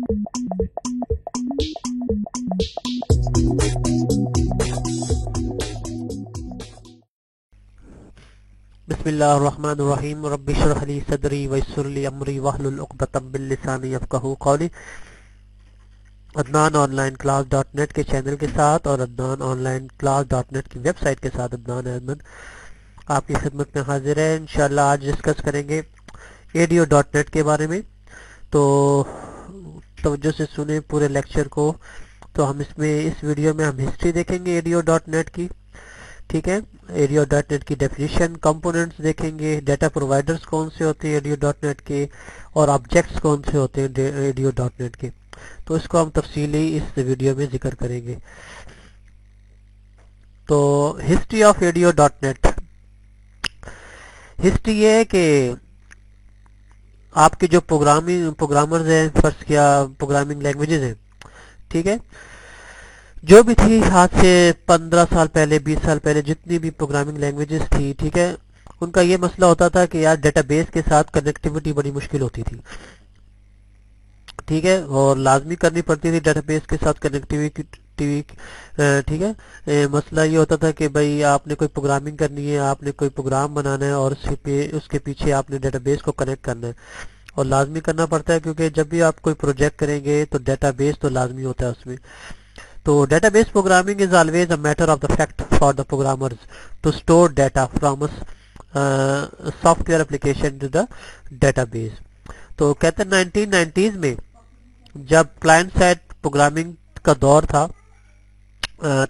بسم اللہ الرحمن الرحیم رب اشرح لی صدری ویسر لی امری واحلل عقدۃ من لسانی یفقہوا قولی۔ Adnan online class dot net کے چینل کے ساتھ اور Adnan online class dot net کی ویب سائٹ کے ساتھ عدنان احمد آپ کی خدمت میں حاضر ہے۔ انشاءاللہ آج ڈسکس کریں گے ایڈیو ڈاٹ نیٹ کے بارے میں، تو توجہ سے سنیں پورے لیکچر کو۔ تو ہم اس ویڈیو میں ہم ہسٹری دیکھیں گے ایڈیو ڈاٹ نیٹ کی، ٹھیک ہے، ایڈیو ڈاٹ نیٹ کی ڈیفینیشن، کمپوننٹس دیکھیں گے، ڈیٹا پرووائڈرز کون سے ہوتے ہیں ایڈیو ڈاٹ نیٹ کے، اور آبجیکٹس کون سے ہوتے ہیں ایڈیو ڈاٹ نیٹ کے، تو اس کو ہم تفصیلی اس ویڈیو میں ذکر کریں گے۔ تو history of ADO dot net, history یہ ہے کہ آپ کے جو پروگرامرز ہیں، فرض کیا پروگرامنگ لینگویجز ہیں، ٹھیک ہے، جو بھی تھی آج سے 15 سال پہلے 20 سال پہلے جتنی بھی پروگرامنگ لینگویجز تھی، ٹھیک ہے، ان کا یہ مسئلہ ہوتا تھا کہ یار ڈیٹا بیس کے ساتھ کنیکٹیوٹی بڑی مشکل ہوتی تھی، ٹھیک ہے، اور لازمی کرنی پڑتی تھی ڈیٹا بیس کے ساتھ کنیکٹیوٹی، ٹھیک ہے۔ مسئلہ یہ ہوتا تھا کہ بھائی آپ نے کوئی پروگرامنگ کرنی ہے، آپ نے کوئی پروگرام بنانا ہے اور اس کے پیچھے آپ نے ڈیٹا بیس کو کنیکٹ کرنا ہے، اور لازمی کرنا پڑتا ہے کیونکہ جب بھی آپ کوئی پروجیکٹ کریں گے تو ڈیٹا بیس تو لازمی ہوتا ہے اس میں۔ تو database programming is always a matter of the fact for the programmers to store data from software application to the database. تو کہتے ہیں 1990s میں جب کلائنٹ سائڈ پروگرامنگ کا دور تھا،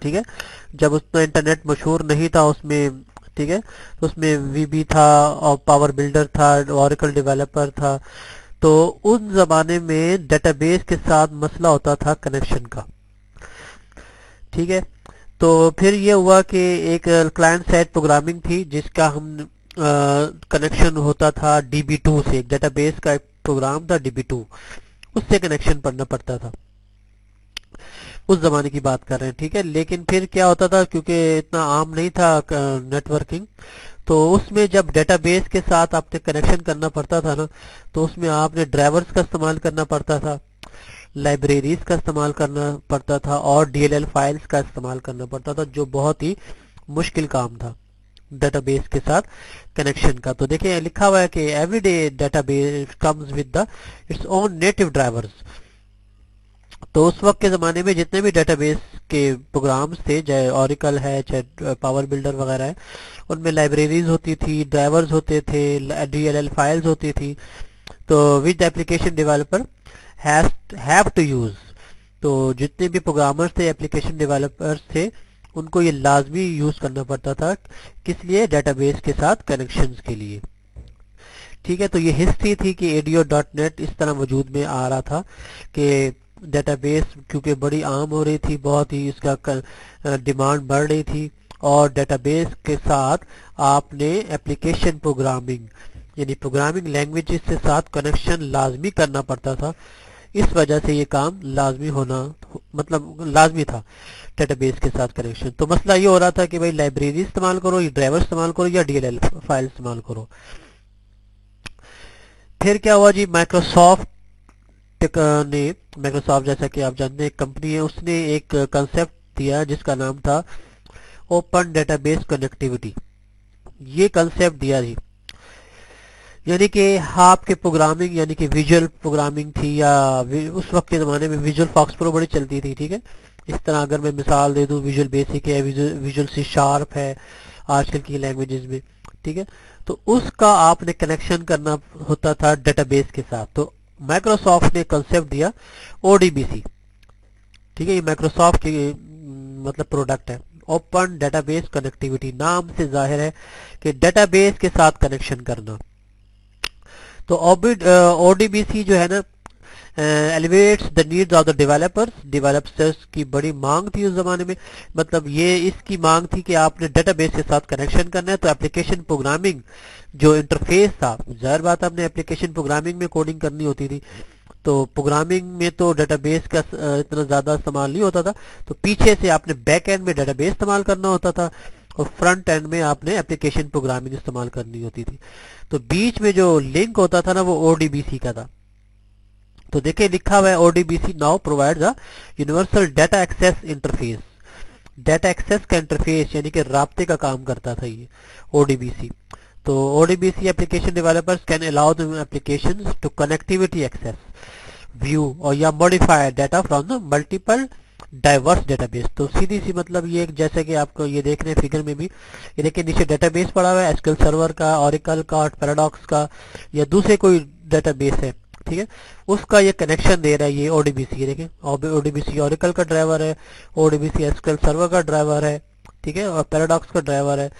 ٹھیک ہے، جب اتنا انٹرنیٹ مشہور نہیں تھا اس میں، ٹھیک ہے، تو اس میں وی بی تھا اور پاور بلڈر تھا، اوریکل ڈیولپر تھا، تو ان زمانے میں ڈیٹا بیس کے ساتھ مسئلہ ہوتا تھا کنیکشن کا، ٹھیک ہے۔ تو پھر یہ ہوا کہ ایک کلائنٹ سائڈ پروگرامنگ تھی جس کا ہم کنیکشن ہوتا تھا ڈی بی 2 سے، ایک ڈیٹا بیس کا ایک پروگرام تھا ڈی بی 2، اس سے کنیکشن پڑھنا پڑتا تھا، اس زمانے کی بات کر رہے ہیں، ٹھیک ہے۔ لیکن پھر کیا ہوتا تھا کیونکہ اتنا عام نہیں تھا نیٹ ورکنگ، تو اس میں جب ڈیٹا بیس کے ساتھ آپ نے کنیکشن کرنا پڑتا تھا نا، تو اس میں آپ نے ڈرائیورز کا استعمال کرنا پڑتا تھا، لائبریریز کا استعمال کرنا پڑتا تھا، اور ڈی ایل ایل فائلز کا استعمال کرنا پڑتا تھا، جو بہت ہی مشکل کام تھا ڈیٹا بیس کے ساتھ کنیکشن کا۔ تو دیکھیں لکھا ہوا ہے کہ every day database comes with the its own native drivers. تو اس وقت کے زمانے میں جتنے بھی ڈیٹا بیس کے پروگرامز تھے، چاہے اوریکل ہے چاہے پاور بلڈر وغیرہ ہے، ان میں لائبریریز ہوتی تھی، ڈرائیورز ہوتے تھے، ڈی ایل ایل فائلز ہوتی تھی، تو which application developer have to use. تو جتنے بھی پروگرامرز تھے، ایپلیکیشن ڈیولپرز تھے، ان کو یہ لازمی یوز کرنا پڑتا تھا، کس لیے؟ ڈیٹا بیس کے ساتھ کنیکشنز کے لیے، ٹھیک ہے۔ تو یہ ہسٹری تھی کہ ایڈیو ڈاٹ نیٹ اس طرح وجود میں آ رہا تھا کہ ڈیٹا بیس کیونکہ بڑی عام ہو رہی تھی، بہت ہی اس کا ڈیمانڈ بڑھ رہی تھی، اور ڈیٹا بیس کے ساتھ آپ نے ایپلیکیشن پروگرامنگ یعنی پروگرامنگ لینگویجز کے ساتھ کنیکشن لازمی کرنا پڑتا تھا، اس وجہ سے یہ کام لازمی ہونا، مطلب لازمی تھا ڈیٹا بیس کے ساتھ کنیکشن۔ تو مسئلہ یہ ہو رہا تھا کہ بھائی لائبریری استعمال کرو، یا ڈرائیور استعمال کرو، یا ڈی ایل ایل فائل استعمال کرو۔ پھر کیا ہوا جی، مائکروسافٹ جیسا کہ آپ جانتے ہیں ایک کمپنی ہے، اس نے ایک کنسیپٹ دیا جس کا نام تھا اوپن ڈیٹا بیس کنیکٹیوٹی۔ یہ کنسیپٹ دیا جی، یعنی کہ آپ کے پروگرامنگ یعنی کہ ویژول پروگرامنگ تھی، یا اس وقت کے زمانے میں ویژول فاکس پرو بڑی چلتی تھی، ٹھیک ہے۔ اس طرح اگر میں مثال دے دوں، ویژول بیسک ہے، ویژول سی شارپ ہے آج کل کی لینگویجز میں، ٹھیک ہے، تو اس کا آپ نے کنیکشن کرنا ہوتا تھا ڈیٹا بیس کے ساتھ۔ تو مائکروسافٹ نے کنسیپٹ دیا او ڈی بی سی، ٹھیک ہے، یہ مائکروسافٹ کی مطلب پروڈکٹ ہے، اوپن ڈیٹا بیس کنیکٹیوٹی، نام سے ظاہر ہے کہ ڈیٹا بیس کے ساتھ کنیکشن کرنا۔ تو او ڈی بی سی جو ہے نا، elevates the needs of the developers کی بڑی مانگ تھی اس زمانے میں، مطلب یہ اس کی مانگ تھی کہ آپ نے ڈیٹا بیس کے ساتھ کنیکشن کرنا ہے، تو اپلیکیشن پروگرامنگ جو انٹرفیس تھا، ظاہر بات آپ نے اپلیکیشن پروگرامنگ میں کوڈنگ کرنی ہوتی تھی، تو پروگرامنگ میں تو ڈیٹا بیس کا اتنا زیادہ استعمال نہیں ہوتا تھا، تو پیچھے سے آپ نے بیک اینڈ میں ڈیٹا بیس استعمال کرنا ہوتا تھا، اور فرنٹ اینڈ میں آپ نے اپلیکیشن پروگرامنگ استعمال کرنی ہوتی تھی۔ تو بیچ میں جو لنک ہوتا تھا نا، وہ او ڈی بی سی کا تھا، तो देखिए लिखा हुआ है ODBC now provides a universal data access interface. Data access का इंटरफेस यानी कि राब्ते का काम करता था ये ODBC। तो ODBC application developers can allow the applications to connectivity access view और या modify data from the multiple diverse database. तो सीधी सी मतलब ये जैसे कि आपको ये देख रहे हैं फिगर में भी, ये देखिए नीचे डेटाबेस पड़ा हुआ है एसक्यूएल सर्वर का, ओरेकल का, पैराडॉक्स का या दूसरे कोई डेटाबेस है, ठीक है, उसका ये कनेक्शन दे रहा है ये ODBC। देखिए ODBC ओरेकल का ड्राइवर है, ODBC एसक्यूएल सर्वर का ड्राइवर है, ठीक है, और पैराडॉक्स का ड्राइवर है।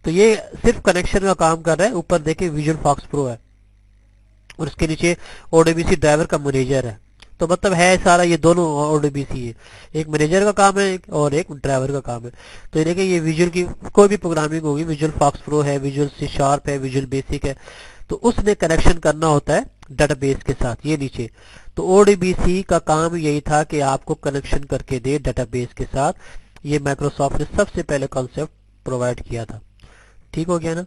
तो ये सिर्फ कनेक्शन का काम कर रहा है। ऊपर देखिए विजुअल फॉक्स प्रो है और उसके नीचे ODBC ड्राइवर का मैनेजर है। तो मतलब है सारा ये दोनों ODBC है, एक मैनेजर का काम है और एक ड्राइवर का काम है। तो ये देखिए ये विजुअल की कोई भी प्रोग्रामिंग होगी, विजुअल फॉक्स प्रो है, विजुअल C# है, विजुअल बेसिक है, तो उसने कनेक्शन करना होता है डेटाबेस के साथ ये नीचे। तो ODBC का काम यही था कि आपको कनेक्शन करके दे डेटाबेस के साथ। ये माइक्रोसॉफ्ट ने सबसे पहले कॉन्सेप्ट प्रोवाइड किया था। ठीक हो गया ना।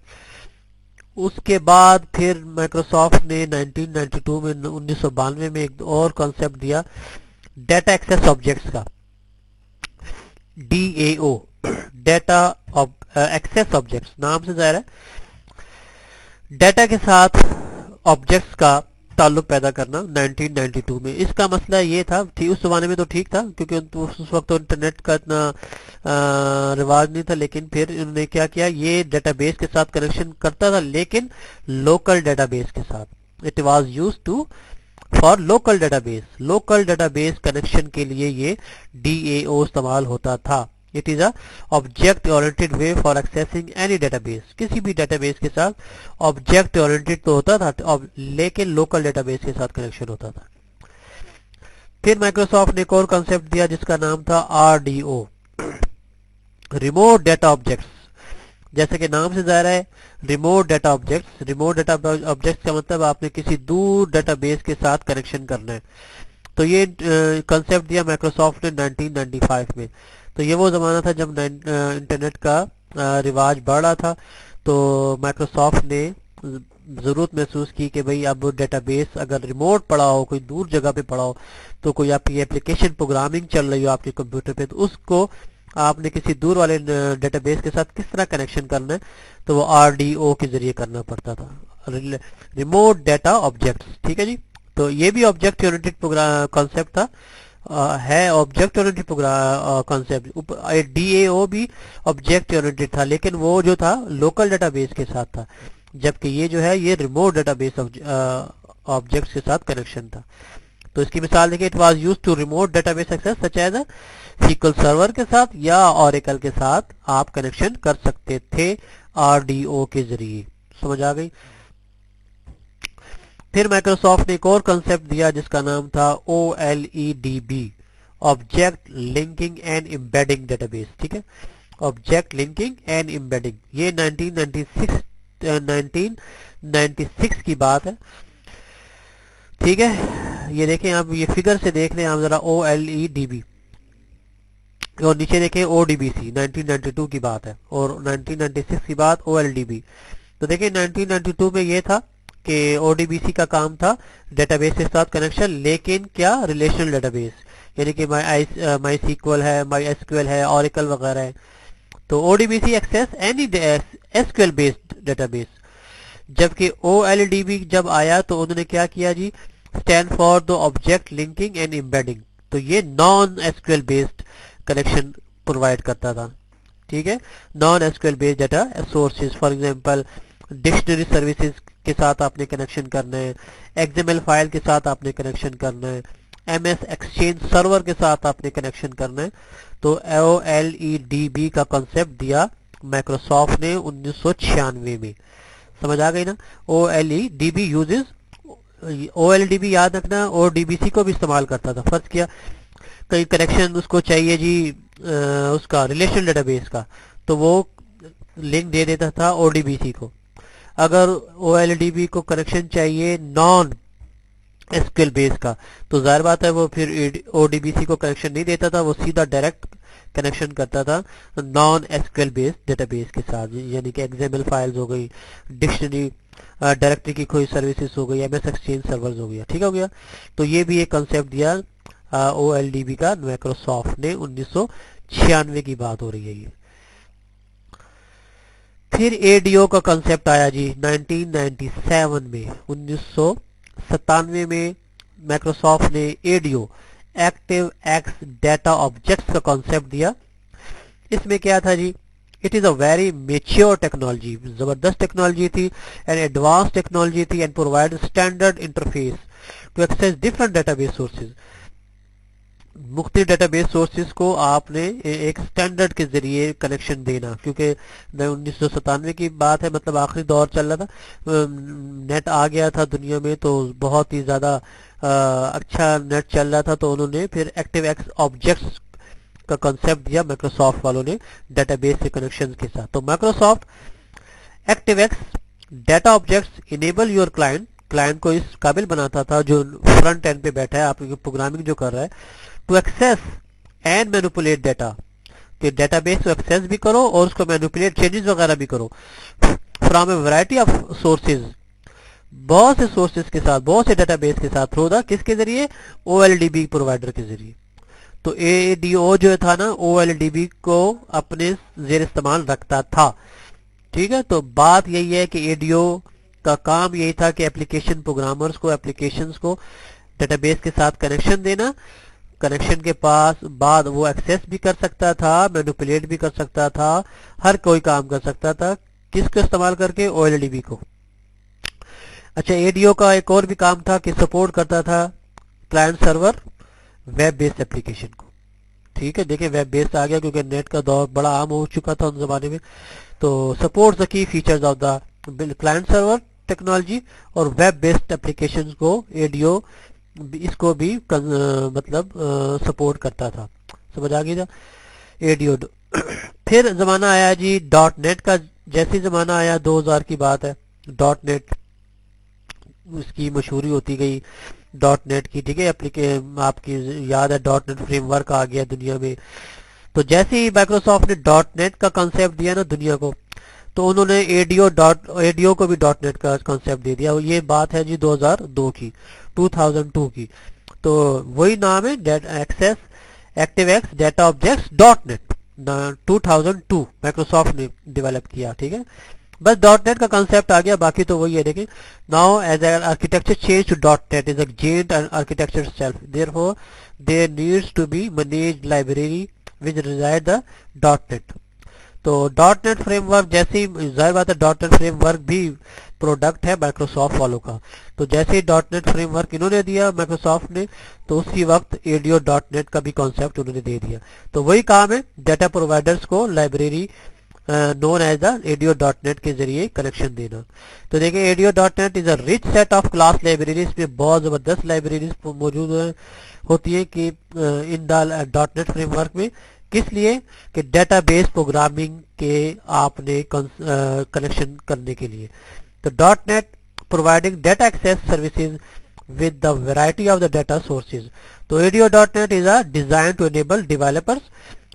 उसके बाद फिर माइक्रोसॉफ्ट ने 1992 में 1992 में एक और कॉन्सेप्ट दिया डाटा एक्सेस ऑब्जेक्ट्स का, DAO, डाटा एक्सेस ऑब्जेक्ट्स। नाम से जाहिर है डाटा के साथ ऑब्जेक्ट्स का ताल्लुक पैदा करना 1992 में। इसका मसला ये था, उस जमाने में तो ठीक था क्योंकि उस वक्त तो इंटरनेट का इतना रिवाज नहीं था, लेकिन फिर उन्होंने क्या किया, ये डेटाबेस के साथ कनेक्शन करता था लेकिन लोकल डेटाबेस के साथ। It was used to for local database connection के लिए ये DAO इस्तेमाल होता था। It is a object oriented way for accessing any database. किसी भी डेटाबेस के साथ ऑब्जेक्ट ओरिएंटेड तो होता था लेकिन लोकल डेटाबेस के साथ कनेक्शन होता था। फिर माइक्रोसॉफ्ट ने एक और कॉन्सेप्ट दिया जिसका नाम था RDO, रिमोट डाटा ऑब्जेक्ट्स। जैसे कि नाम से जाहिर है remote data objects. Remote data objects का मतलब आपने किसी दूर डेटाबेस के साथ कनेक्शन करना है। तो ये कॉन्सेप्ट दिया माइक्रोसॉफ्ट ने 1995 में। तो ये वो ज़माना था जब इंटरनेट का रिवाज बढ़ रहा था। तो माइक्रोसॉफ्ट ने ज़रूरत महसूस की कि भाई अब डेटाबेस अगर रिमोट पड़ा हो, कोई दूर जगह पे पड़ा हो, तो कोई आपकी एप्लीकेशन प्रोग्रामिंग चल रही हो आपके कंप्यूटर पे, तो उसको आपने किसी दूर वाले डेटाबेस के साथ किस तरह कनेक्शन करना है, तो वो RDO के जरिए करना पड़ता था, रिमोट डाटा ऑब्जेक्ट्स। ठीक है जी। तो ये भी ऑब्जेक्ट ओरिएंटेड कॉन्सेप्ट था, है ऑब्जेक्ट ओरिएंटेड कॉन्सेप्ट। DAO भी ऑब्जेक्ट ओरिएंटेड था लेकिन वो जो था लोकल डेटाबेस के साथ था, जबकि ये जो है ये रिमोट डेटाबेस ऑब्जेक्ट्स के साथ कनेक्शन था। तो इसकी मिसाल देखिए, it was used to remote database access such as SQL server के साथ या ओरेकल के साथ आप कनेक्शन कर सकते थे RDO के जरिए। समझ आ गई। फिर माइक्रोसॉफ्ट ने एक और कंसेप्ट दिया जिसका नाम था OLEDB, object linking and embedding database. ठीक है, ऑब्जेक्ट लिंकिंग एंड एम्बेडिंग। ये 1996 की बात है। ठीक है, ये देखें आप, ये फिगर से देख लें आप जरा OLEDB, और नीचे देखें ODBC 1992 की बात है और 1996 की बात OLEDB। तो देखिए 1992 में ये था कि ODBC का काम था डेटाबेस के साथ कनेक्शन, लेकिन क्या रिलेशनल डेटाबेस, यानी कि MySQL है, MySQL है, ओरेकल वगैरह है। तो ODBC access any SQL based database, जबकि OLEDB जब आया तो उन्होंने क्या किया जी, stand for the object linking and embedding. तो ये non SQL based connection provide करता था। ठीक है, non SQL based data sources, for example dictionary services के साथ आपने कनेक्शन करना है, XML फाइल के साथ आपने कनेक्शन करना है, MS एक्सचेंज सर्वर के साथ आपने कनेक्शन करना है। तो OLEDB का कॉन्सेप्ट दिया माइक्रोसॉफ्ट ने 1996 में। समझ आ गई ना। OLEDB यूजेस, OLEDB याद रखना ODBC को भी इस्तेमाल करता था। फर्ज किया कहीं कनेक्शन उसको चाहिए जी उसका रिलेशनल डेटाबेस का, तो वो लिंक दे देता था ODBC को। अगर OLEDB को कनेक्शन चाहिए नॉन एसक्यूएल बेस का, तो जाहिर बात है वो फिर ओडीबीसी को कनेक्शन नहीं देता था, वो सीधा डायरेक्ट कनेक्शन करता था नॉन एसक्यूएल बेस्ड डेटाबेस के साथ, यानी कि एक्सएमएल फाइल्स हो गई, डिक्शनरी डायरेक्टरी की कोई सर्विसेज हो गई, एमएस एक्सचेंज सर्वर्स हो गया, ठीक हो गया। तो ये भी एक कंसेप्ट दिया ओएलडीबी का माइक्रोसॉफ्ट ने 1996 की बात हो रही है ये। फिर एडीओ का कंसेप्ट आया जी 1997 में, 1997 में माइक्रोसॉफ्ट ने ADO active x data objects का कॉन्सेप्ट दिया। इसमें क्या था जी, it is a very mature technology, जबरदस्त टेक्नोलॉजी थी एंड एडवांस टेक्नोलॉजी थी and provide standard interface to access different database sources. मुख्तलिफ डेटाबेस सोर्सेज को आपने एक स्टैंडर्ड के जरिए कनेक्शन देना, क्योंकि 1997 की बात है, मतलब आखिरी दौर चल रहा था, नेट आ गया था दुनिया में, तो बहुत ही ज़्यादा अच्छा नेट चल रहा था, तो उन्होंने फिर एक्टिव एक्स ऑब्जेक्ट्स का कंसेप्ट दिया माइक्रोसॉफ्ट वालों ने डेटाबेस के कनेक्शन के साथ। तो Microsoft active x data objects enable your client को इस काबिल बनाता था जो फ्रंट एंड पे बैठा है, आपकी प्रोग्रामिंग जो कर रहा है, to access and manipulate data, कि डेटाबेस को एक्सेस भी करो और उसको मैनिपुलेट चेंजेस वगैरह भी करो from a variety of sources, बहुत से सोर्सेज के साथ, बहुत से डेटाबेस के साथ, थ्रू द किसके जरिए, ओएलडीबी प्रोवाइडर के जरिए। तो एडीओ जो था ना, ओएलडीबी को अपने जेर इस्तेमाल रखता था, ठीक है। तो बात यही है कि एडीओ का काम यही था कि एप्लीकेशन प्रोग्रामर्स को, एप्लीकेशंस को डेटाबेस के साथ कनेक्शन देना, कनेक्शन के पास बाद वो एक्सेस भी कर सकता था, मैनिपुलेट भी कर सकता था, हर कोई काम कर सकता था, किसको इस्तेमाल करके, ओएलडीबी को। अच्छा, एडीओ का एक और भी काम था कि सपोर्ट करता था client server web based application को, ठीक है। देखिए वेब बेस्ड आ गया क्योंकि नेट का दौर बड़ा आम हो चुका था उस जमाने में। तो support the key features of the client server technology और वेब बेस्ड एप्लीकेशंस को एडीओ इसको भी मतलब सपोर्ट करता था, समझ आ गया एडीओ। फिर जमाना आया जी डॉट नेट का, जैसे जमाना आया 2000 की बात है, डॉट नेट उसकी मशहूरी होती गई डॉट नेट की, ठीक है। आपकी याद है डॉट नेट फ्रेमवर्क आ गया दुनिया में। तो जैसे ही माइक्रोसॉफ्ट ने डॉट नेट का कॉन्सेप्ट दिया ना दुनिया को, तो उन्होंने एडीओ को भी डॉट नेट का कॉन्सेप्ट दे दिया। ये बात है जी 2002 की, 2002 की। तो वही नाम है access active x data objects dot net, 2002 Microsoft ने डेवलप किया, ठीक है। बस डॉट नेट का कंसेप्ट आ गया, बाकी तो वही है। देखिए now as an architecture change to dot net is a gent architecture self, therefore there needs to be managed library which reside the dot net. तो डॉट नेट फ्रेमवर्क, जैसे ही जाहिर बात है डॉट नेट फ्रेमवर्क भी product है Microsoft वालों का, तो जैसे ही डॉट नेट फ्रेमवर्क इन्होंने दिया माइक्रोसॉफ्ट ने, तो उसी वक्त एडीओ डॉट नेट का भी कॉन्सेप्ट उन्होंने दे दिया। तो वही काम है, डेटा प्रोवाइडर्स को library known as the ADO dot net के जरिए कनेक्शन देना। तो देखिए ADO dot net is a rich set of class libraries, में बहुत जबरदस्त लाइब्रेरीज मौजूद होती है कि in the dot net framework में, किस लिए कि डेटाबेस प्रोग्रामिंग के आपने कनेक्शन करने के लिए। तो dot net providing data access services with the variety of the data sources। तो ADO.NET is a designed to enable developers,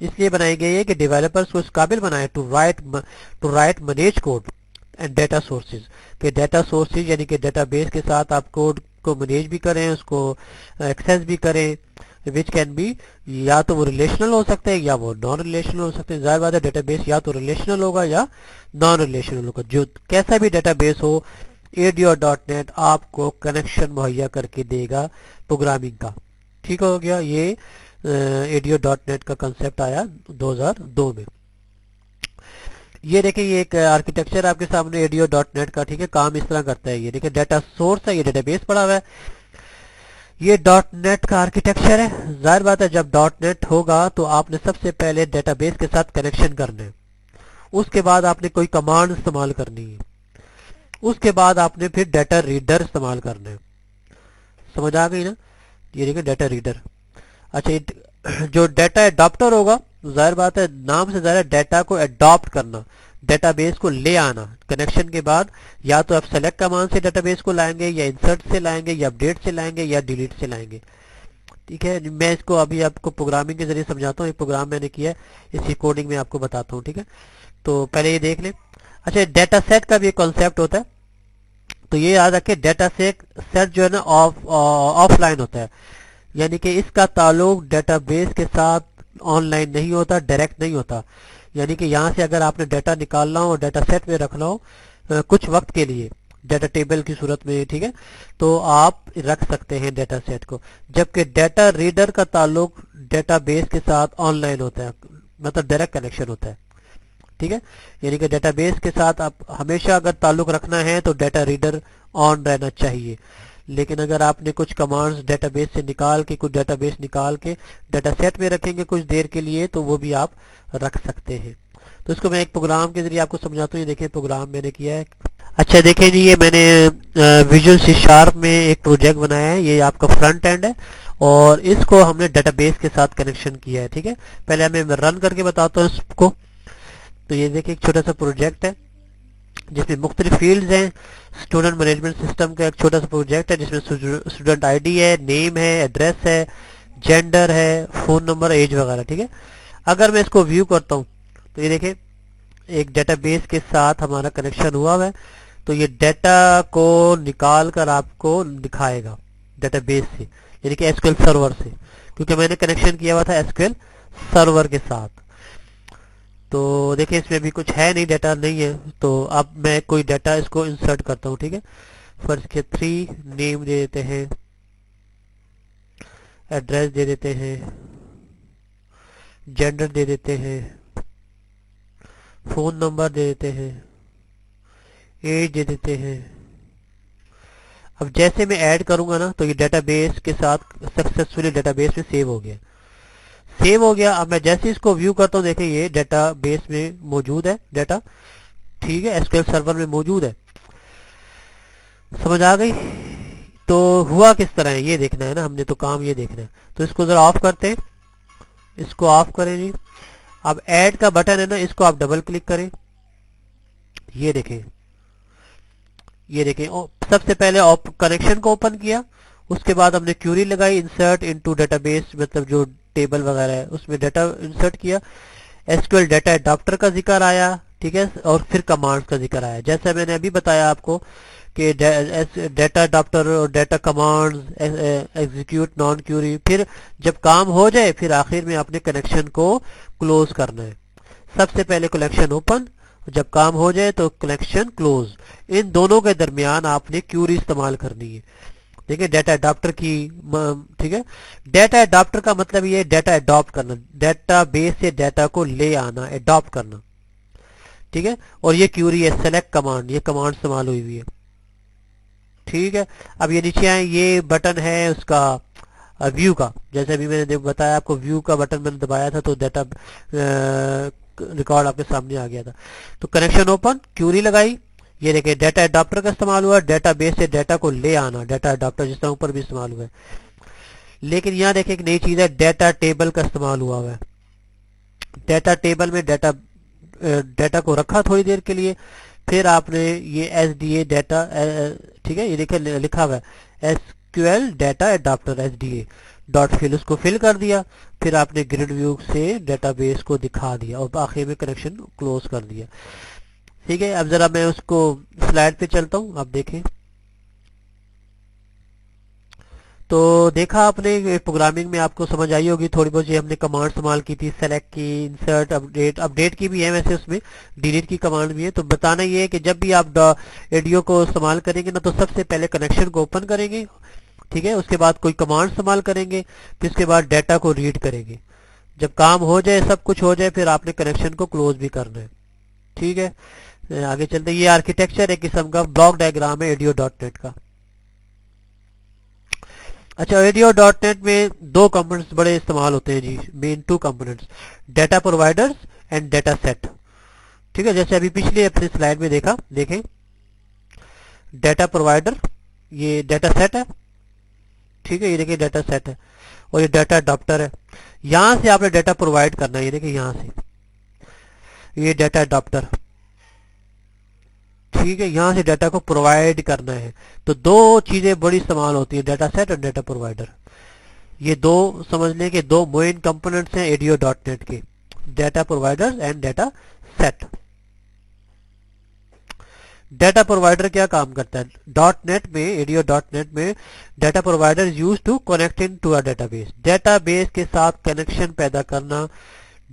इसलिए बनाई गई है कि डेवलपर्स को इस काबिल बनाए to write manage code and data sources, कि डेटा सोर्सेज यानी कि डेटाबेस के साथ आप कोड को मैनेज भी करें, उसको एक्सेस भी करें, विच कैन बी, या तो वो रिलेशनल हो सकते हैं या वो नॉन रिलेशनल हो सकते हैं। जाहिर बात है डेटाबेस या तो रिलेशनल होगा या नॉन रिलेशनल होगा, जो कैसा भी डेटाबेस हो ADO.NET आपको कनेक्शन मुहैया करके देगा प्रोग्रामिंग का, ठीक हो गया। ये ADO.NET का कंसेप्ट आया 2002 में। ये देखिए ये एक आर्किटेक्चर आपके सामने ADO.NET का, ठीक है। काम इस तरह करता है, ये देखिए डेटा सोर्स है, ये डेटाबेस पड़ा हुआ है, ये .NET का आर्किटेक्चर है। जाहिर बात है जब .NET होगा तो आपने सबसे पहले डेटाबेस के साथ कनेक्शन करना है, उसके बाद आपने कोई कमांड इस्तेमाल करनी है, उसके बाद आपने फिर डाटा रीडर इस्तेमाल करना है, समझ आ गई ना। ये देखिए डाटा रीडर। अच्छा जो डाटा एडॉप्टर होगा, जाहिर बात है नाम से ज़्यादा डाटा को एडॉप्ट करना, डेटाबेस को ले आना। कनेक्शन के बाद या तो आप सेलेक्ट कमांड से डेटाबेस को लाएंगे, या इंसर्ट से लाएंगे, या अपडेट से लाएंगे, या डिलीट से लाएंगे। ठीक है, मैं इसको अभी आपको प्रोग्रामिंग के जरिए समझाता हूँ। एक प्रोग्राम मैंने किया है, इसी कोडिंग में आपको बताता हूँ। ठीक है, तो पहले ये देख लें। अच्छा, डेटा सेट का भी एक कॉन्सेप्ट होता है, तो ये याद रखें, डेटा सेट जो है ना ऑफलाइन होता है, यानी कि इसका ताल्लुक डेटाबेस के साथ ऑनलाइन नहीं होता, डायरेक्ट नहीं होता। यानी कि यहाँ से अगर आपने डाटा निकालना हो, डाटा सेट में रखना हो कुछ वक्त के लिए डाटा टेबल की सूरत में, ठीक है, तो आप रख सकते हैं डाटा सेट को। जबकि डाटा रीडर का ताल्लुक डेटाबेस के साथ ऑनलाइन होता है, मतलब डायरेक्ट कनेक्शन होता है। ठीक है, यानी कि डेटाबेस के साथ आप हमेशा अगर ताल्लुक रखना है तो डाटा रीडर ऑन रहना चाहिए। लेकिन अगर आपने कुछ कमांड्स डेटाबेस से निकाल के, कुछ डेटाबेस निकाल के डाटा सेट में रखेंगे कुछ देर के लिए, तो वो भी आप रख सकते हैं। तो इसको मैं एक प्रोग्राम के जरिए आपको समझाता हूँ। ये देखिए प्रोग्राम मैंने किया है। अच्छा देखिए जी, ये मैंने विजुअल सी शार्प में एक प्रोजेक्ट बनाया है। ये आपका फ्रंट एंड है और इसको हमने डेटाबेस के साथ कनेक्शन किया है। ठीक है, पहले हमें रन करके बताता हूँ इसको। तो ये देखिए एक छोटा सा प्रोजेक्ट है जिसमें मुख्तलिफ फील्ड्स हैं। स्टूडेंट मैनेजमेंट सिस्टम का एक छोटा सा प्रोजेक्ट है जिसमें स्टूडेंट आईडी है, नेम है, एड्रेस है, जेंडर है, फोन नंबर, एज वगैरह। ठीक है, अगर मैं इसको व्यू करता हूँ तो ये देखिए एक डेटाबेस के साथ हमारा कनेक्शन हुआ है। तो ये डाटा को निकाल कर आपको दिखाएगा डेटाबेस से, यानी कि एसक्यूएल सर्वर से, क्योंकि मैंने कनेक्शन किया हुआ था एसक्यूएल सर्वर के साथ। तो देखिए इसमें भी कुछ है नहीं, डाटा नहीं है। तो अब मैं कोई डाटा इसको इंसर्ट करता हूँ। ठीक है, फर्स्ट के 3 नेम दे देते हैं, एड्रेस दे देते हैं, जेंडर दे देते हैं, फोन नंबर दे देते हैं, एज दे देते हैं। अब जैसे मैं ऐड करूंगा ना तो ये डेटाबेस के साथ सक्सेसफुली डेटाबेस में सेव हो गया, सेव हो गया। अब मैं जैसे इसको व्यू करता हूँ, देखिए ये डेटाबेस में मौजूद है डाटा। ठीक है, एसक्यूएल सर्वर में मौजूद है। समझ आ गई? तो हुआ किस तरह है ये देखना है ना, हमने तो काम ये देखना है। तो इसको जरा ऑफ करते हैं, इसको ऑफ करें जी। अब ऐड का बटन है ना, इसको आप डबल क्लिक करें। ये देखें, ये देखें, सबसे पहले कनेक्शन को ओपन किया, उसके बाद हमने क्यूरी लगाई, इंसर्ट इनटू डेटाबेस, मतलब जो टेबल वगैरह है उसमें डाटा इंसर्ट किया। एसक्यूएल डाटा अडॉप्टर का जिक्र आया, ठीक है, और फिर कमांड्स का जिक्र आया। जैसा मैंने अभी बताया आपको कि डाटा अडॉप्टर और data commands, execute, non query, फिर जब काम हो जाए फिर आखिर में आपने कनेक्शन को क्लोज करना है। सबसे पहले कनेक्शन ओपन, जब काम हो जाए तो कनेक्शन क्लोज। इन दोनों के दरमियान आपने क्यूरी इस्तेमाल करनी है। देखिए डाटा अडॉप्टर की, ठीक है, डाटा अडॉप्टर का मतलब ये डाटा अडॉप्ट करना, डाटा बेस से डाटा को ले आना, अडॉप्ट करना। ठीक है, और ये क्यूरी है, सेलेक्ट कमांड, ये कमांड इस्तेमाल हुई हुई है। ठीक है, अब ये नीचे आए, ये बटन है उसका व्यू का। जैसे अभी मैंने बताया आपको, व्यू का बटन मैंने दबाया था तो डाटा रिकॉर्ड आपके सामने आ गया था। तो कनेक्शन ओपन, क्यूरी लगाई, ये देखिए डाटा अडॉप्टर का इस्तेमाल हुआ, डाटा बेस से डाटा को ले आना, डाटा अडॉप्टर जिस तरह ऊपर भी इस्तेमाल हुआ है। लेकिन यहाँ देखिए एक नई चीज है, डाटा टेबल का इस्तेमाल हुआ है। डाटा टेबल में डाटा को रखा थोड़ी देर के लिए, फिर आपने ये एसडीए डाटा, ठीक है, ये देखिए लिखा हुआ है SQL data adapter SDA dot fill, उसको फिल कर दिया। फिर आपने ग्रिड व्यू से डेटाबेस को दिखा दिया और आखिर में कनेक्शन क्लोज कर दिया। ठीक है, अब जरा मैं उसको स्लाइड पे चलता हूँ, आप देखें। तो देखा आपने प्रोग्रामिंग में आपको समझ आई होगी थोड़ी बहुत। ये हमने कमांड इस्तेमाल की थी, सेलेक्ट की, इंसर्ट, अपडेट, अपडेट की भी है वैसे, उसमें डिलीट की कमांड भी है। तो बताना ये है कि जब भी आप एडियो को इस्तेमाल करेंगे ना, तो सबसे पहले कनेक्शन को ओपन करेंगे, ठीक है, उसके बाद कोई कमांड इस्तेमाल करेंगे, फिर उसके बाद डाटा को रीड करेंगे। जब काम हो जाए, सब कुछ हो जाए, फिर आपने कनेक्शन को क्लोज भी करना है। ठीक है, आगे चलते। ये आर्किटेक्चर एक किस्म का ब्लॉक डायग्राम है ADIO.NET का। अच्छा, ADIO.NET में 2 कंपोनेंट्स बड़े इस्तेमाल होते हैं जी, main 2 components, data providers and data set. ठीक है, जैसे अभी पिछले अपनी स्लाइड में देखा, देखें डाटा प्रोवाइडर, ये डाटा सेट है। ठीक है, ये देखिए डाटा सेट है, और ये डाटा अडॉप्टर है। यहां से आपने डाटा प्रोवाइड करना है, ये देखिए यहां से, ये डाटा अडॉप्टर। ٹھیک ہے، یہاں سے ڈیٹا کو پرووائڈ کرنا ہے. تو دو چیزیں بڑی استعمال ہوتی ہیں، ڈیٹا سیٹ اور ڈیٹا پرووائڈر. یہ دو سمجھ لیں کہ دو مین کمپوننٹس ہیں ایڈیو ڈاٹ نیٹ کے، data provider and data set. Data provider کیا کام کرتا ہے ڈاٹ نیٹ میں، ایڈیو ڈاٹ نیٹ میں؟ Data provider use to connect in to a database. Database کے ساتھ کنیکشن پیدا کرنا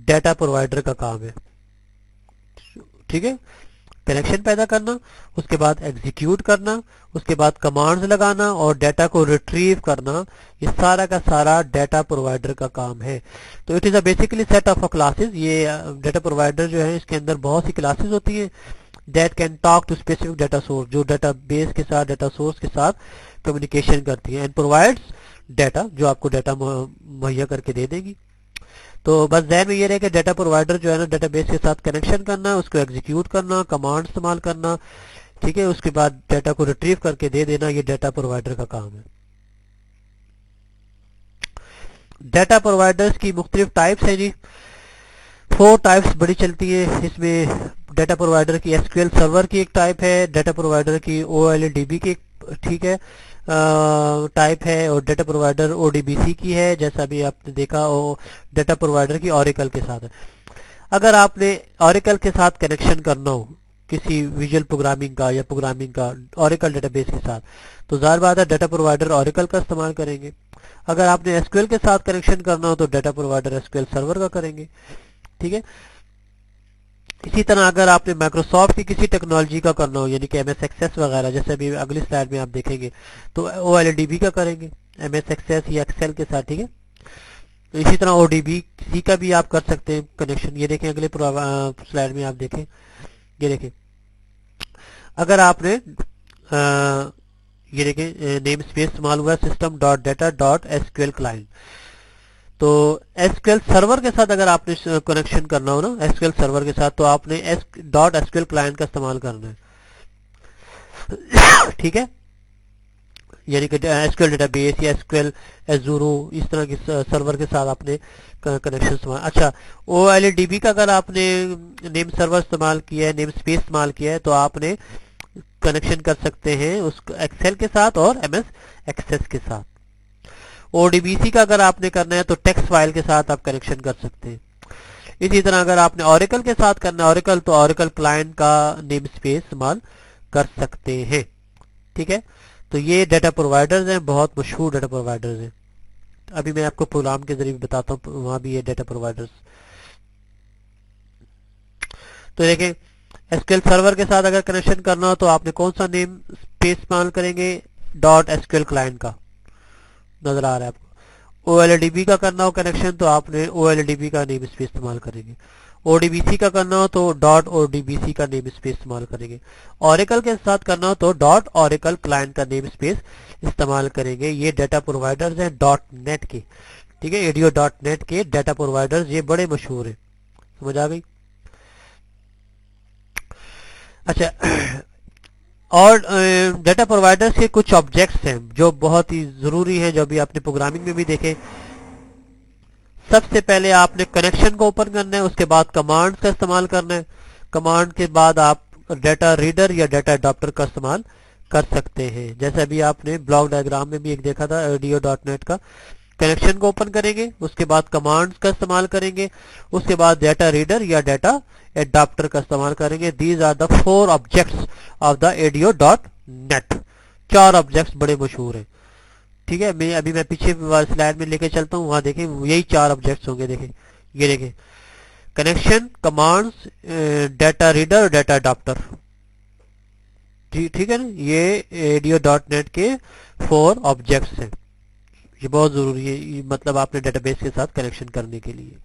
ڈیٹا پرووائڈر کا کام ہے. ٹھیک ہے، کنیکشن پیدا کرنا، اس کے بعد ایگزیکیوٹ کرنا، اس کے بعد کمانڈز لگانا اور ڈیٹا کو ریٹریو کرنا، یہ سارا کا سارا ڈیٹا پرووائڈر کا کام ہے. تو it is a basically set of classes. یہ ڈیٹا پرووائڈر جو ہے اس کے اندر بہت سی کلاسز ہوتی ہیں that can talk to specific data source, جو ڈیٹا بیس کے ساتھ ڈیٹا سورس کے ساتھ کمیونیکیشن کرتی ہیں، اینڈ پرووائڈس ڈیٹا، جو آپ کو ڈیٹا مہیا کر کے دے دے گی. تو بس ذہن میں یہ رہے کہ ڈیٹا پرووائڈر جو ہے نا ڈیٹا بیس کے ساتھ کنیکشن کرنا، اس کو ایگزیکیوٹ کرنا، کمانڈ استعمال کرنا، ٹھیک ہے، اس کے بعد ڈیٹا کو ریٹریو کر کے دے دینا، یہ ڈیٹا پرووائڈر کا کام ہے. ڈیٹا پرووائڈرز کی مختلف ٹائپس ہیں جی. 4 ٹائپس بڑی چلتی ہیں اس میں. ڈیٹا پرووائڈر کی ایس کیو ایل سرور کی ایک ٹائپ ہے، ڈیٹا پرووائڈر کی او ایل ڈی بی کی ایک ٹھیک ہے ٹائپ ہے، اور data provider O D B C کی ہے، جیسا بھی آپ نے دیکھا. ڈیٹا پرووائڈر کی اوریکل کے ساتھ ہے. اگر آپ نے اوریکل کے ساتھ کنیکشن کرنا ہو کسی ویژول پروگرامنگ کا یا پروگرامنگ کا اوریکل ڈیٹا بیس کے ساتھ، تو ظاہر بات ہے ڈیٹا پرووائڈر اوریکل کا استعمال کریں گے. اگر آپ نے ایس کیو ایل کے ساتھ کنیکشن کرنا ہو تو data provider S Q L server کا کریں گے. ٹھیک ہے، اسی طرح اگر آپ نے مائکروسافٹ کی کسی ٹیکنالوجی کا کرنا ہو، یعنی کہ ایم ایس ایکسیس وغیرہ، جیسے بھی اگلی سلائیڈ میں آپ دیکھیں گے، تو او ایل ڈی بی کا کریں گے ایم ایس ایکسیس یا ایکسل کے ساتھ. ٹھیک ہے، تو اسی طرح او ڈی بی سی کا بھی آپ کر سکتے ہیں کنیکشن. یہ دیکھیں اگلے سلائیڈ میں آپ دیکھیں، یہ دیکھیں اگر آپ نے یہ دیکھیں نیم اسپیس استعمال ہوا system dot data dot S Q L client. تو ایس کیو ایل سرور کے ساتھ اگر آپ نے کنیکشن کرنا ہو نا ایس کیو ایل سرور کے ساتھ، تو آپ نے dot S Q L client کا استعمال کرنا ہے. ٹھیک ہے، یعنی کہ S Q L database یا ایس کیو ایل ایزورو اس طرح کی سرور کے ساتھ آپ نے کنیکشن استعمال. اچھا، او ایل ڈی بی کا اگر آپ نے نیم سرور استعمال کیا ہے، نیم اسپیس استعمال کیا ہے، تو آپ نے کنیکشن کر سکتے ہیں اس ایکسل کے ساتھ اور ایم ایس ایکسیس کے ساتھ. او ڈی بی سی کا اگر آپ نے کرنا ہے تو ٹیکسٹ فائل کے ساتھ آپ کنیکشن کر سکتے ہیں. اسی طرح اگر آپ نے اوریکل کے ساتھ کرنا ہے اوریکل، تو اوریکل کلائنٹ کا نیم اسپیس استعمال کر سکتے ہیں. ٹھیک ہے، تو یہ ڈیٹا پرووائڈرز ہیں، بہت مشہور ڈیٹا پرووائڈرز ہیں. ابھی میں آپ کو پروگرام کے ذریعے بتاتا ہوں، وہاں بھی یہ ڈیٹا پرووائڈرز. تو دیکھیں ایس کیو ایل سرور کے ساتھ اگر کنیکشن کرنا ہو تو آپ نے کون سا نیم اسپیس استعمال کریں گے؟ Dot S Q L client کا، نظر آ رہا ہے آپ کو. او ایل ڈی بی کا کرنا ہو کنیکشن تو آپ نے او ایل ڈی بی کا نیم اسپیس استعمال کریں گے. او ڈی بی سی کا کرنا ہو تو dot O D B C کا نیم اسپیس استعمال کریں گے. اوریکل کے ساتھ کرنا ہو تو ڈاٹ اوریکل کلائنٹ کا نیم اسپیس استعمال کریں گے. یہ ڈیٹا پرووائڈرز ہیں ڈاٹ نیٹ کے. ٹھیک ہے، ایڈیو ڈاٹ نیٹ کے ڈیٹا پرووائڈرز یہ بڑے مشہور ہیں. سمجھ آ گئی؟ اچھا، اور ڈیٹا پرووائڈرز کے کچھ آبجیکٹس ہیں جو بہت ہی ضروری ہیں، جو ابھی آپ نے پروگرامنگ میں بھی دیکھے. سب سے پہلے آپ نے کنیکشن کو اوپن کرنا ہے، اس کے بعد کمانڈ کا استعمال کرنا ہے. کمانڈ کے بعد آپ ڈیٹا ریڈر یا ڈیٹا اڈاپٹر کا استعمال کر سکتے ہیں. جیسے ابھی آپ نے بلاک ڈائیگرام میں بھی ایک دیکھا تھا ایڈیو ڈاٹ نیٹ کا. کنیکشن کو اوپن کریں گے، اس کے بعد کمانڈز کا استعمال کریں گے، اس کے بعد ڈیٹا ریڈر یا ڈیٹا اڈاپٹر کا استعمال کریں گے. These are the 4 objects of the ADO dot net. 4 objects بڑے مشہور ہیں. ٹھیک ہے، میں پیچھے سلائڈ میں لے کے چلتا ہوں، وہاں دیکھیں یہی 4 آبجیکٹس ہوں گے. دیکھیں یہ دیکھیں کنیکشن، کمانڈز، ڈیٹا ریڈر اور ڈیٹا اڈاپٹر. ٹھیک ہے نا، یہ ایڈیو ڈاٹ نیٹ کے 4 آبجیکٹس ہیں. یہ بہت ضروری ہے، مطلب آپ نے ڈیٹا بیس کے ساتھ کنیکشن کرنے کے لیے.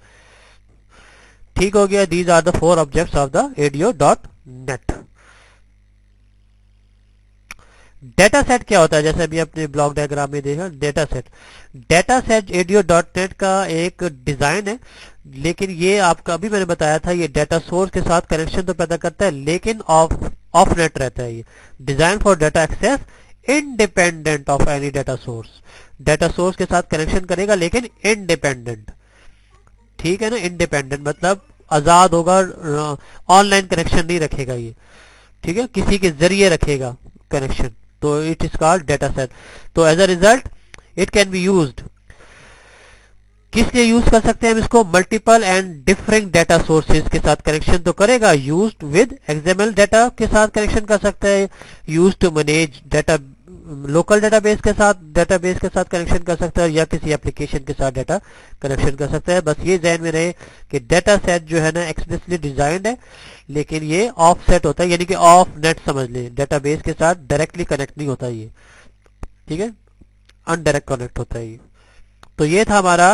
ٹھیک ہو گیا، these are the 4 objects of the ADO dot net. Data set کیا ہوتا ہے؟ جیسے ابھی آپ نے بلاک ڈائیگرام میں دیکھا data set ADO dot net کا ایک ڈیزائن ہے، لیکن یہ آپ کا ابھی میں نے بتایا تھا، یہ ڈیٹا سورس کے ساتھ کنیکشن تو پیدا کرتا ہے لیکن آف نیٹ رہتا ہے. یہ design for data access independent of any data source. Data source کے ساتھ کنیکشن کرے گا لیکن انڈیپینڈنٹ. ٹھیک ہے نا، انڈیپینڈنٹ مطلب آزاد ہوگا، آن لائن کنیکشن نہیں رکھے گا. یہ ठीक है, किसी के जरिए रखेगा कनेक्शन, तो it is called data set. तो as a result it can be used, किस लिए यूज कर सकते हैं हम इसको, multiple and different data sources के साथ कनेक्शन तो करेगा, यूज्ड विद एक्सएमएल डाटा के साथ कनेक्शन कर सकता है, used to manage data local database के साथ कनेक्शन कर सकता है, या किसी एप्लीकेशन के साथ डाटा कनेक्शन कर सकता है। बस ये ध्यान में रहे कि डाटा सेट जो है ना एक्सप्लिसिटली डिजाइंड है, लेकिन ये ऑफ सेट होता है, यानी कि ऑफ नेट समझ लें, डेटाबेस के साथ डायरेक्टली कनेक्ट नहीं होता ये, ठीक है, अनडायरेक्ट कनेक्ट होता है ये। तो ये था हमारा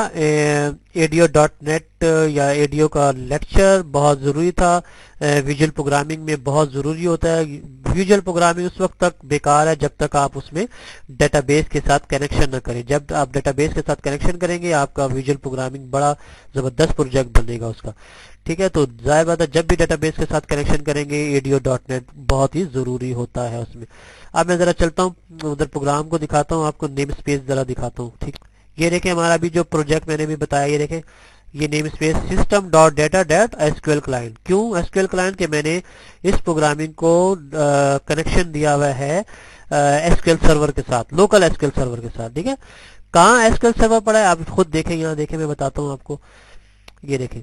ADO.NET या ADO का लेक्चर, बहुत ज़रूरी था, विजुअल प्रोग्रामिंग में बहुत ज़रूरी होता है। विजुअल प्रोग्रामिंग उस वक्त तक बेकार है जब तक आप उसमें डेटाबेस के साथ कनेक्शन न करें। जब आप डेटाबेस के साथ कनेक्शन करेंगे आपका विजुअल प्रोग्रामिंग बड़ा ज़बरदस्त प्रोजेक्ट बनेगा उसका, ठीक है। तो जाहिर बात है जब भी डेटाबेस के साथ कनेक्शन करेंगे ADO.NET बहुत ही ज़रूरी होता है उसमें। अब मैं ज़रा चलता हूँ उधर प्रोग्राम को दिखाता हूँ, आपको नेम स्पेस ज़रा दिखाता हूँ, ठीक। ये देखें हमारा अभी जो प्रोजेक्ट मैंने भी बताया, ये देखें ये नेम स्पेस system.data.sql क्लाइंट। क्यों SQL क्लाइंट के मैंने इस प्रोग्रामिंग को कनेक्शन दिया हुआ है SQL सर्वर के साथ, लोकल SQL सर्वर के साथ, ठीक है। कहाँ SQL सर्वर पड़ा है आप खुद देखें, यहाँ देखें मैं बताता हूँ आपको। ये देखें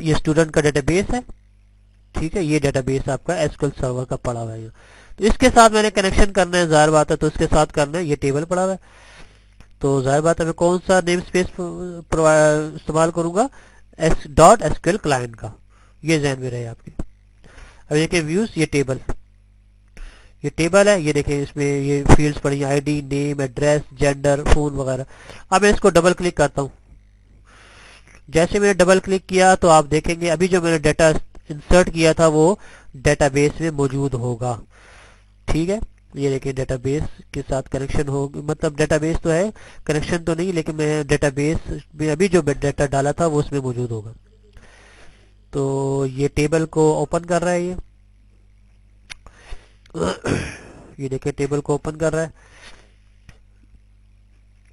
ये स्टूडेंट का डेटाबेस है, ठीक है, ये डेटाबेस आपका SQL सर्वर का पड़ा हुआ है। तो इसके साथ मैंने कनेक्शन करना है, जाहिर बात है, तो इसके साथ करना है, ये टेबल पड़ा हुआ है, तो जाहिर बात है मैं कौन सा नेम स्पेस इस्तेमाल करूंगा, .SQL क्लाइंट का, ये ध्यान में रहे आपके। अब देखिए व्यूज, ये टेबल है, ये देखें इसमें ये फील्ड्स पड़ी, ID, name, address, gender, phone वगैरह। अब मैं इसको डबल क्लिक करता हूँ, जैसे मैंने डबल क्लिक किया तो आप देखेंगे अभी जो मैंने डाटा इंसर्ट किया था वो डेटाबेस में मौजूद होगा, ठीक है। ये देखिए डेटाबेस के साथ कनेक्शन हो, मतलब डेटाबेस तो है, कनेक्शन तो नहीं, लेकिन मैं डेटाबेस में अभी जो डाटा डाला था वो उसमें मौजूद होगा। तो ये टेबल को ओपन कर रहा है, ये देखिए टेबल को ओपन कर रहा है,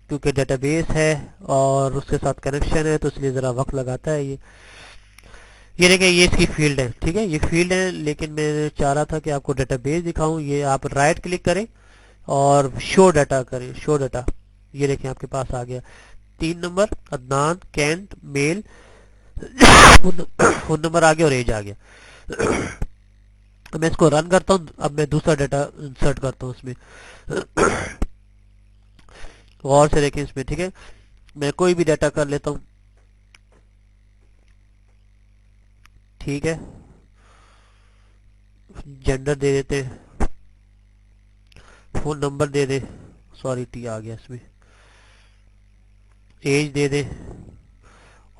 क्योंकि डेटाबेस है और उसके साथ कनेक्शन है तो इसलिए ज़रा वक्त लगाता है ये देखिए ये इसकी फील्ड है, ठीक है, ये फील्ड है, लेकिन मैं चाह रहा था कि आपको डेटाबेस दिखाऊं। ये आप राइट क्लिक करें और शो डाटा करें, शो डाटा, ये देखिए आपके पास आ गया 3 नंबर, अदनान, कैंट, मेल, फोन नंबर आ गया और एज आ गया। मैं इसको रन करता हूँ, अब मैं दूसरा डाटा इंसर्ट करता हूँ इसमें, और से देखें इसमें, ठीक है, मैं कोई भी डाटा कर लेता हूँ, ठीक है, जेंडर दे देते, फोन नंबर दे दे, सॉरी टी आ गया इसमें, एज दे दे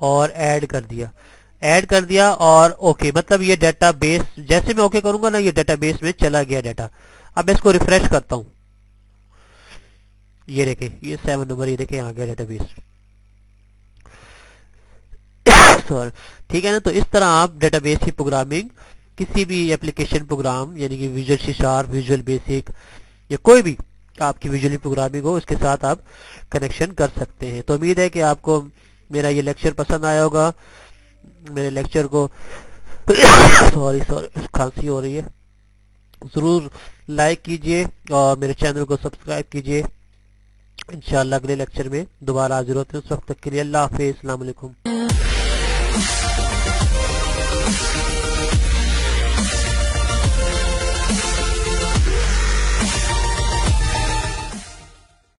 और ऐड कर दिया और ओके, मतलब ये डेटाबेस जैसे मैं ओके करूंगा ना ये डेटाबेस में चला गया डाटा। अब मैं इसको रिफ्रेश करता हूं, ये देखें ये 7 नंबर, ये देखें आ गया डेटाबेस, सॉरी, ठीक है ना। तो इस तरह आप डेटाबेस की प्रोग्रामिंग किसी भी एप्लीकेशन प्रोग्राम यानी कि विजुअल C#, विजुअल बेसिक या कोई भी आपकी विजुअली प्रोग्रामिंग हो उसके साथ आप कनेक्शन कर सकते हैं। तो उम्मीद है कि आपको मेरा ये लेक्चर पसंद आया होगा। मेरे लेक्चर को सॉरी खांसी हो रही है, ज़रूर लाइक कीजिए और मेरे चैनल को सब्सक्राइब कीजिए। इंशाअल्लाह अगले लेक्चर में दोबारा हाजिर होते हैं, उस वक्त तक के लिए अल्लाह हाफिज़, अस्सलाम वालेकुम।